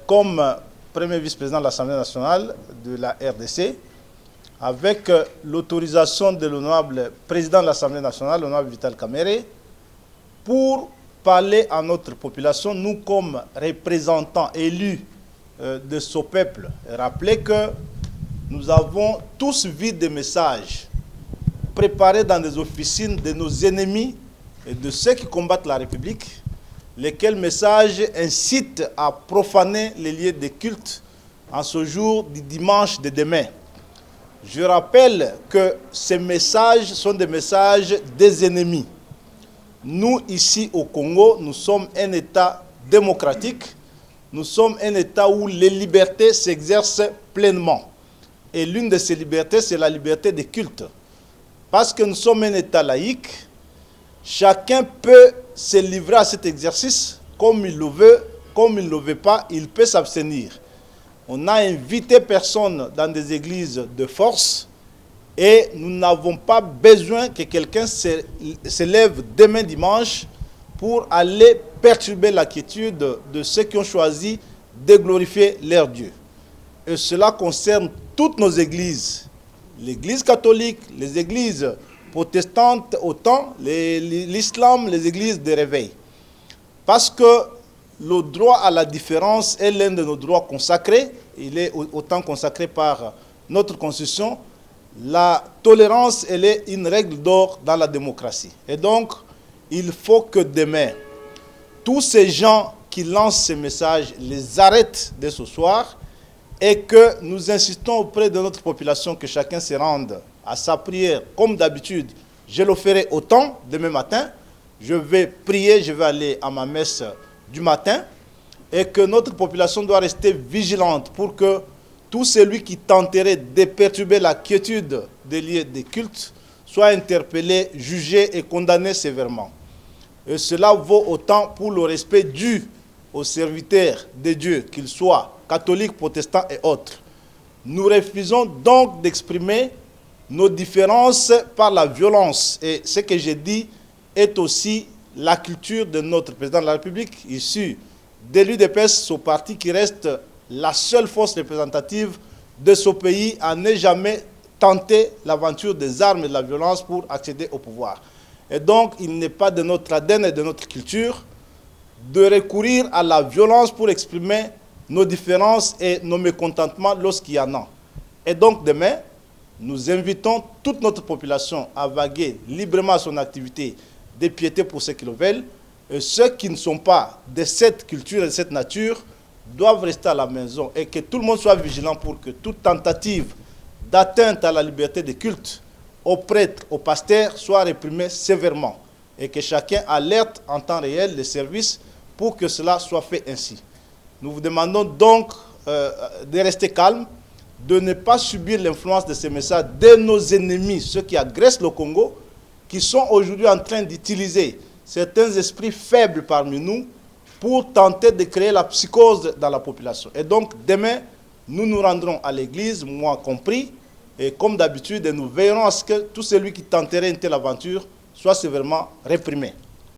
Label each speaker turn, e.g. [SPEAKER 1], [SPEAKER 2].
[SPEAKER 1] comme premier vice-président de l'Assemblée nationale de la RDC, avec l'autorisation de l'honorable président de l'Assemblée nationale, l'honorable Vital Kamerhe, pour parler à notre population, nous comme représentants élus de ce peuple, et rappeler que nous avons tous vu des messages préparés dans des officines de nos ennemis et de ceux qui combattent la République, lesquels messages incitent à profaner les lieux de culte en ce jour du dimanche de demain. Je rappelle que ces messages sont des messages des ennemis. Nous, ici au Congo, nous sommes un État démocratique. Nous sommes un État où les libertés s'exercent pleinement. Et l'une de ces libertés, c'est la liberté de culte. Parce que nous sommes un État laïque, chacun peut se livrer à cet exercice comme il le veut, comme il ne le veut pas, il peut s'abstenir. On n'a invité personne dans des églises de force et nous n'avons pas besoin que quelqu'un se lève demain dimanche pour aller perturber la quiétude de ceux qui ont choisi de glorifier leur Dieu. Et cela concerne toutes nos églises, l'église catholique, les églises protestantes autant, l'islam, les églises de réveil. Parce que le droit à la différence est l'un de nos droits consacrés. Il est autant consacré par notre Constitution. La tolérance, elle est une règle d'or dans la démocratie. Et donc, il faut que demain, tous ces gens qui lancent ces messages les arrêtent dès ce soir et que nous insistons auprès de notre population que chacun se rende à sa prière. Comme d'habitude, je le ferai autant demain matin. Je vais prier, je vais aller à ma messe du matin et que notre population doit rester vigilante pour que tout celui qui tenterait de perturber la quiétude des lieux de culte soit interpellé, jugé et condamné sévèrement. Et cela vaut autant pour le respect dû aux serviteurs de Dieu, qu'ils soient catholiques, protestants et autres. Nous refusons donc d'exprimer nos différences par la violence. Et ce que j'ai dit est aussi la culture de notre président de la République, issu de l'UDPS, ce parti qui reste la seule force représentative de ce pays à ne jamais tenter l'aventure des armes et de la violence pour accéder au pouvoir. Et donc, il n'est pas de notre ADN et de notre culture de recourir à la violence pour exprimer nos différences et nos mécontentements lorsqu'il y en a. Et donc, demain, nous invitons toute notre population à vaguer librement à son activité de piété pour ceux qui le veulent. Et ceux qui ne sont pas de cette culture et de cette nature doivent rester à la maison et que tout le monde soit vigilant pour que toute tentative d'atteinte à la liberté de culte aux prêtres, aux pasteurs soit réprimée sévèrement et que chacun alerte en temps réel les services pour que cela soit fait ainsi. Nous vous demandons donc de rester calme, de ne pas subir l'influence de ces messages de nos ennemis, ceux qui agressent le Congo, qui sont aujourd'hui en train d'utiliser certains esprits faibles parmi nous pour tenter de créer la psychose dans la population. Et donc, demain, nous nous rendrons à l'église, moi compris, et comme d'habitude, nous veillerons à ce que tout celui qui tenterait une telle aventure soit sévèrement réprimé.